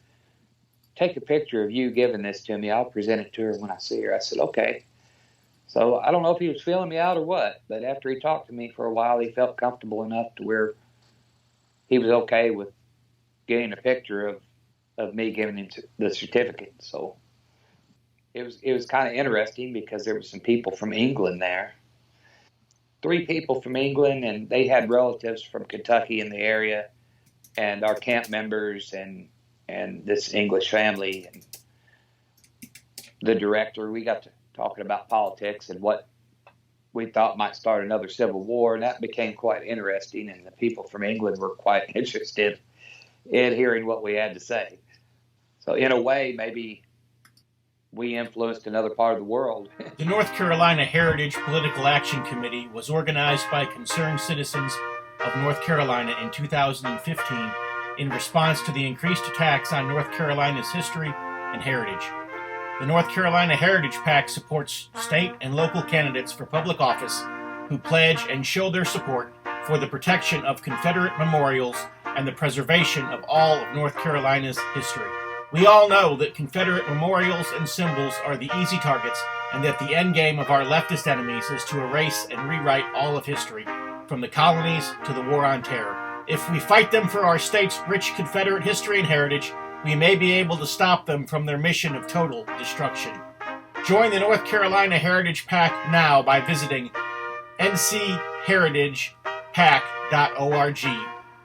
[SPEAKER 6] take a picture of you giving this to me. I'll present it to her when I see her. I said, okay. So I don't know if he was feeling me out or what, but after he talked to me for a while, he felt comfortable enough to where he was okay with getting a picture of me giving him the certificate. So it was kind of interesting because there were some people from England there. 3 people from England, and they had relatives from Kentucky in the area, and our camp members and this English family and the director. We got to talking about politics and what we thought might start another civil war, and that became quite interesting, and the people from England were quite interested in hearing what we had to say. So in a way, maybe we influenced another part of the world.
[SPEAKER 2] The North Carolina Heritage Political Action Committee was organized by concerned citizens of North Carolina in 2015 in response to the increased attacks on North Carolina's history and heritage. The North Carolina Heritage PAC supports state and local candidates for public office who pledge and show their support for the protection of Confederate memorials and the preservation of all of North Carolina's history. We all know that Confederate memorials and symbols are the easy targets, and that the end game of our leftist enemies is to erase and rewrite all of history, from the colonies to the War on Terror. If we fight them for our state's rich Confederate history and heritage, we may be able to stop them from their mission of total destruction. Join the North Carolina Heritage PAC now by visiting ncheritagepac.org.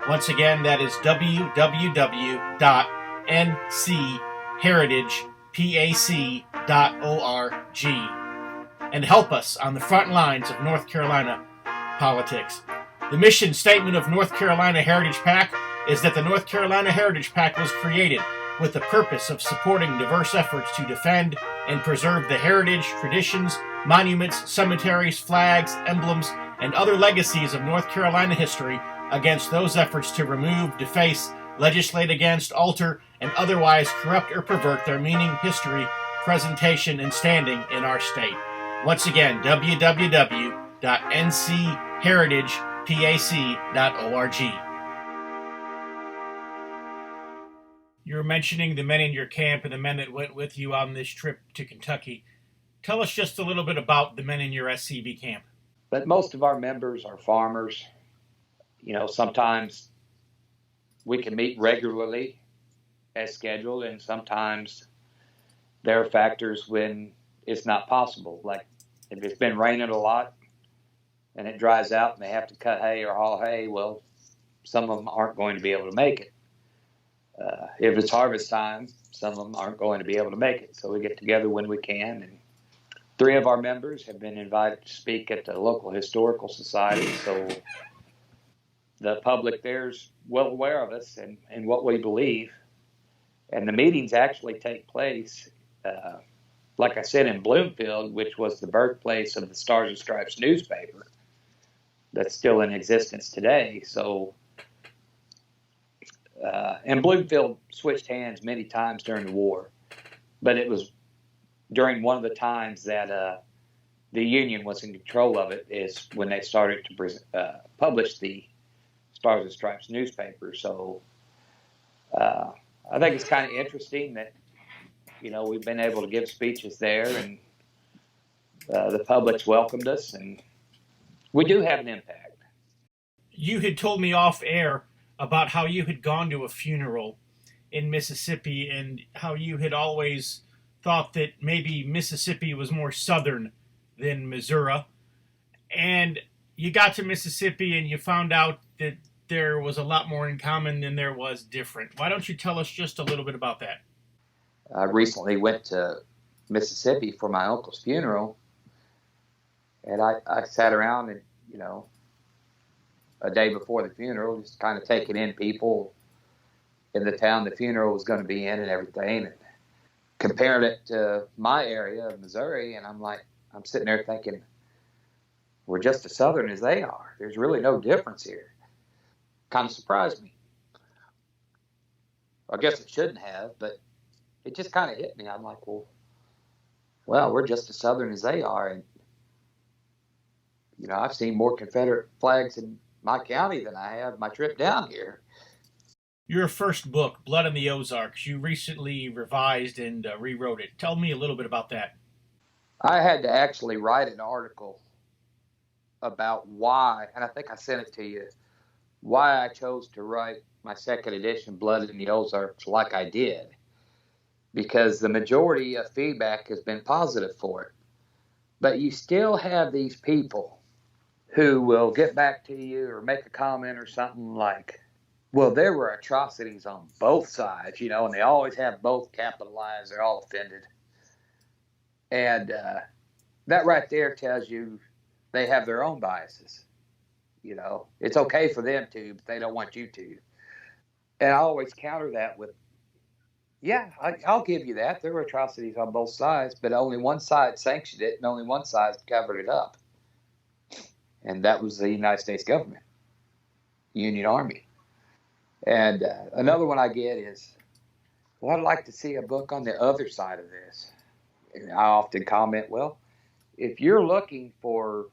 [SPEAKER 2] Once again, that is www.ncheritagepac.org. And help us on the front lines of North Carolina politics. The mission statement of North Carolina Heritage PAC is that the North Carolina Heritage PAC was created with the purpose of supporting diverse efforts to defend and preserve the heritage, traditions, monuments, cemeteries, flags, emblems, and other legacies of North Carolina history against those efforts to remove, deface, legislate against, alter, and otherwise corrupt or pervert their meaning, history, presentation, and standing in our state. Once again, www.ncheritagepac.org. You were mentioning the men in your camp and the men that went with you on this trip to Kentucky. Tell us just a little bit about the men in your SCB camp.
[SPEAKER 6] But most of our members are farmers. Sometimes we can meet regularly as scheduled, and sometimes there are factors when it's not possible. Like if it's been raining a lot and it dries out and they have to cut hay or haul hay, well, some of them aren't going to be able to make it. If it's harvest time, some of them aren't going to be able to make it. So we get together when we can. And 3 of our members have been invited to speak at the local historical society. So the public there is well aware of us and what we believe. And the meetings actually take place, like I said, in Bloomfield, which was the birthplace of the Stars and Stripes newspaper that's still in existence today. So and Bloomfield switched hands many times during the war, but it was during one of the times that the Union was in control of it is when they started to publish the Stars and Stripes newspaper. So I think it's kind of interesting that, we've been able to give speeches there, and the public's welcomed us, and we do have an impact.
[SPEAKER 2] You had told me off air about how you had gone to a funeral in Mississippi and how you had always thought that maybe Mississippi was more southern than Missouri. And you got to Mississippi and you found out that there was a lot more in common than there was different. Why don't you tell us just a little bit about that?
[SPEAKER 6] I recently went to Mississippi for my uncle's funeral, and I sat around and, a day before the funeral, just kind of taking in people in the town the funeral was going to be in and everything, and compared it to my area of Missouri, and I'm sitting there thinking, we're just as Southern as they are. There's really no difference here. Kind of surprised me. I guess it shouldn't have, but it just kind of hit me. I'm like, well, we're just as Southern as they are. And, I've seen more Confederate flags in my county than I have my trip down here.
[SPEAKER 2] Your first book, Blood in the Ozarks, you recently revised and rewrote it. Tell me a little bit about that.
[SPEAKER 6] I had to actually write an article about why, and I think I sent it to you, why I chose to write my second edition, Blood in the Ozarks, like I did. Because the majority of feedback has been positive for it. But you still have these people who will get back to you or make a comment or something like, well, there were atrocities on both sides, and they always have both capitalized. They're all offended. And that right there tells you they have their own biases. It's okay for them to, but they don't want you to. And I always counter that with, yeah, I'll give you that. There were atrocities on both sides, but only one side sanctioned it and only one side covered it up. And that was the United States government, Union Army. And another one I get is, well, I'd like to see a book on the other side of this. And I often comment, well, if you're looking for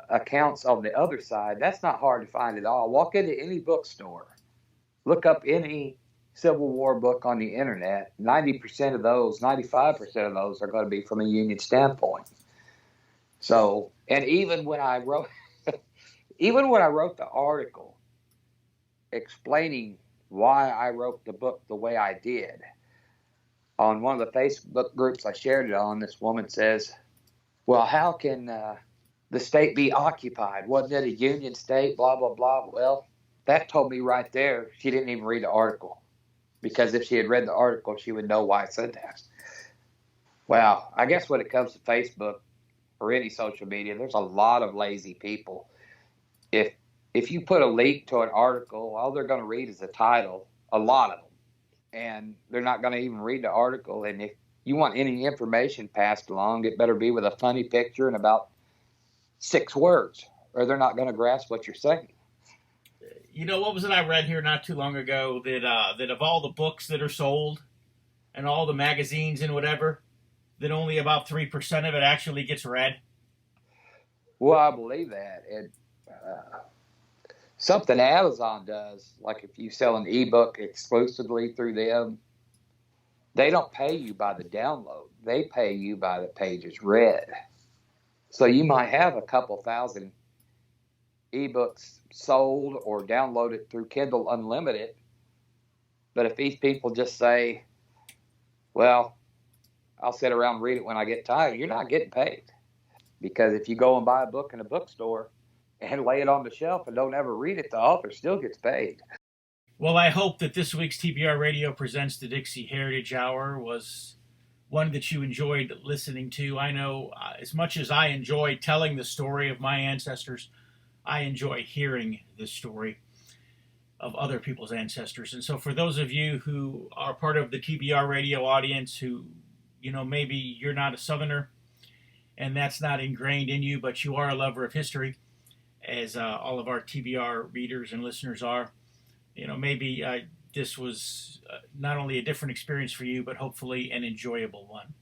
[SPEAKER 6] accounts on the other side, that's not hard to find at all. Walk into any bookstore, look up any Civil War book on the internet. 90% of those, 95% of those are going to be from a Union standpoint. So, and even when I wrote the article explaining why I wrote the book the way I did, on one of the Facebook groups I shared it on, this woman says, well, how can the state be occupied? Wasn't it a Union state? Blah, blah, blah. Well, that told me right there she didn't even read the article. Because if she had read the article, she would know why I said that. Well, I guess when it comes to Facebook or any social media, there's a lot of lazy people. If you put a link to an article, all they're going to read is the title, a lot of them. And they're not going to even read the article. And if you want any information passed along, it better be with a funny picture and about 6 words, or they're not going to grasp what you're saying.
[SPEAKER 2] What was it I read here not too long ago that of all the books that are sold and all the magazines and whatever, that only about 3% of it actually gets read?
[SPEAKER 6] Well, I believe that. And something Amazon does, like if you sell an ebook exclusively through them, they don't pay you by the download. They pay you by the pages read. So you might have a couple thousand ebooks sold or downloaded through Kindle Unlimited. But if these people just say, well, I'll sit around and read it when I get tired, you're not getting paid. Because if you go and buy a book in a bookstore and lay it on the shelf and don't ever read it, the author still gets paid.
[SPEAKER 2] Well, I hope that this week's TBR Radio Presents the Dixie Heritage Hour was one that you enjoyed listening to. I know as much as I enjoy telling the story of my ancestors, I enjoy hearing the story of other people's ancestors. And so for those of you who are part of the TBR radio audience who, maybe you're not a Southerner and that's not ingrained in you, but you are a lover of history, as all of our TBR readers and listeners are, maybe this was not only a different experience for you, but hopefully an enjoyable one.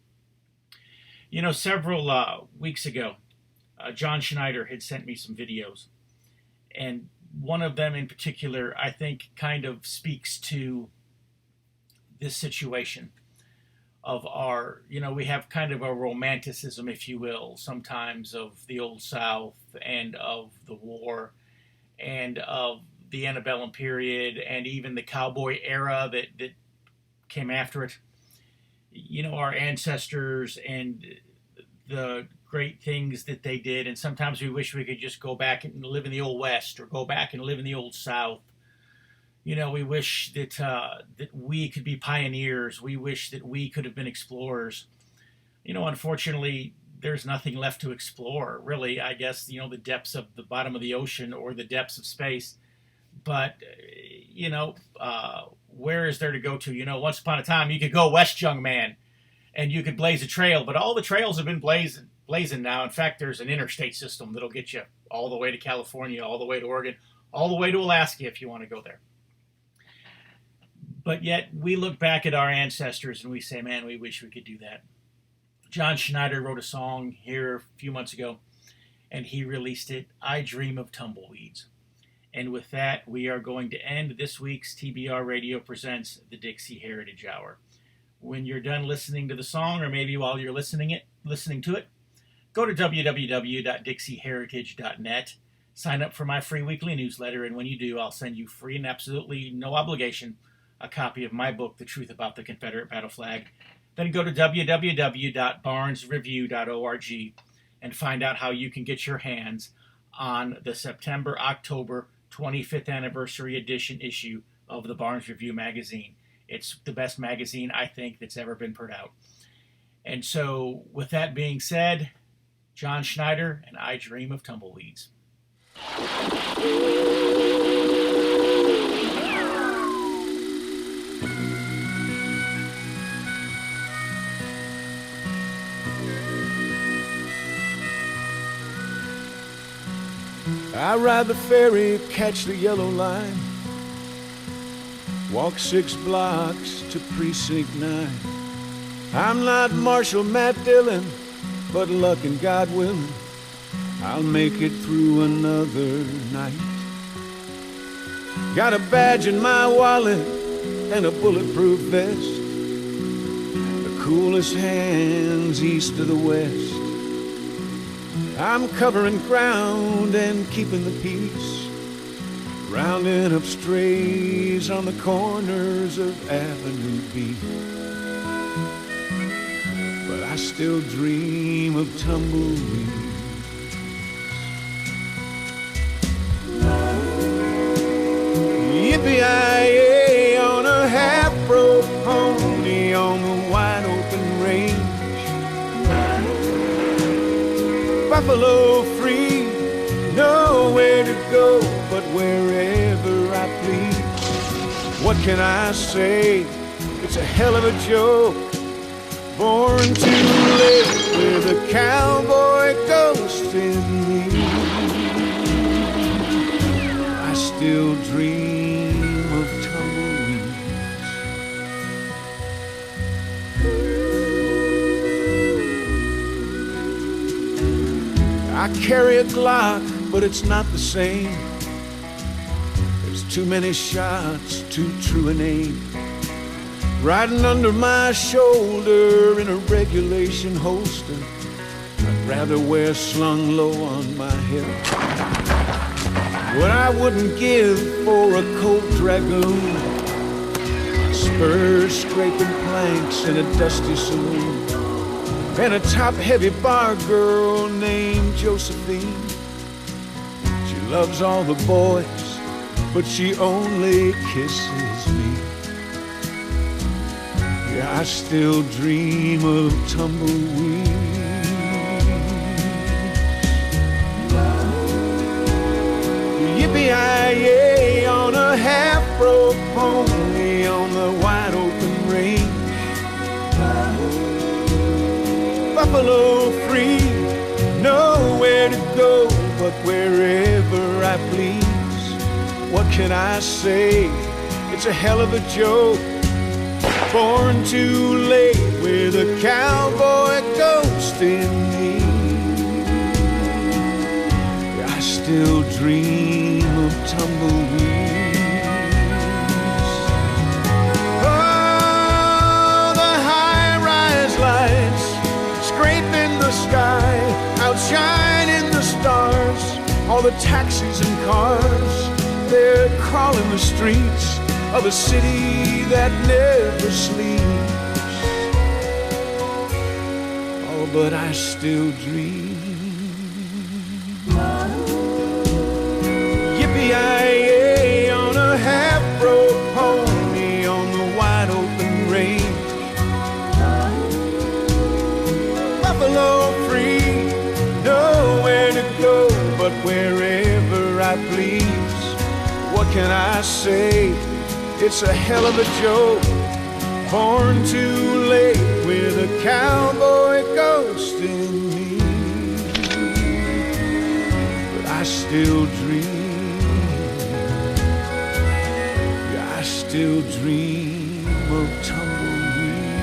[SPEAKER 2] Several weeks ago, John Schneider had sent me some videos. And one of them in particular, I think, kind of speaks to this situation of our, we have kind of a romanticism, if you will, sometimes of the Old South and of the war and of the antebellum period and even the cowboy era that came after it. Our ancestors and the great things that they did, and sometimes we wish we could just go back and live in the Old West or go back and live in the Old South. We wish that that we could be pioneers. We wish that we could have been explorers. Unfortunately, there's nothing left to explore, really. I guess, the depths of the bottom of the ocean or the depths of space. But, where is there to go to? Once upon a time, you could go west, young man, and you could blaze a trail, but all the trails have been blazed blazing now. In fact, there's an interstate system that'll get you all the way to California, all the way to Oregon, all the way to Alaska if you want to go there. But yet we look back at our ancestors and we say, man, we wish we could do that. John Schneider wrote a song here a few months ago, and he released it, I Dream of Tumbleweeds. And with that, we are going to end this week's TBR Radio Presents the Dixie Heritage Hour. When you're done listening to the song, or maybe while you're listening to it, go to www.dixieheritage.net, sign up for my free weekly newsletter, and when you do, I'll send you free and absolutely no obligation a copy of my book, The Truth About the Confederate Battle Flag. Then go to www.barnesreview.org and find out how you can get your hands on the September-October 25th anniversary edition issue of the Barnes Review magazine. It's the best magazine, I think, that's ever been put out. And so, with that being said, John Schneider and I Dream of Tumbleweeds.
[SPEAKER 7] I ride the ferry, catch the yellow line, walk 6 blocks to Precinct 9. I'm not Marshal Matt Dillon, but luck and God willing, I'll make it through another night. Got a badge in my wallet and a bulletproof vest, the coolest hands east of the west. I'm covering ground and keeping the peace, rounding up strays on the corners of Avenue B. But I still dream of tumbleweeds. Yippee-yi-yay on a half-broke pony on the wide open range. Buffalo free, nowhere to go but wherever I please. What can I say? It's a hell of a joke. Born too late with a cowboy ghost in me. I still dream of tumbleweeds. I carry a Glock, but it's not the same. There's too many shots, too true an aim. Riding under my shoulder in a regulation holster, I'd rather wear slung low on my hip. What I wouldn't give for a Colt Dragoon, spurs scraping planks in a dusty saloon, and a top-heavy bar girl named Josephine. She loves all the boys, but she only kisses me. Yeah, I still dream of tumbleweeds. Yippee-yi-yay on a half-broke pony on the wide-open range. Buffalo free, nowhere to go but wherever I please. What can I say? It's a hell of a joke. Born too late with a cowboy ghost in me. I still dream of tumbleweeds. Oh, the high-rise lights scraping the sky, outshining the stars. All the taxis and cars, they're crawling the streets of a city that never sleeps. Oh, but I still dream. Yippee-yi-yay on a half-broke pony on the wide-open range. Buffalo free, nowhere to go but wherever I please. What can I say? It's a hell of a joke. Born too late with a cowboy ghost in me. still dream. Yeah, I still dream of tumbleweeds.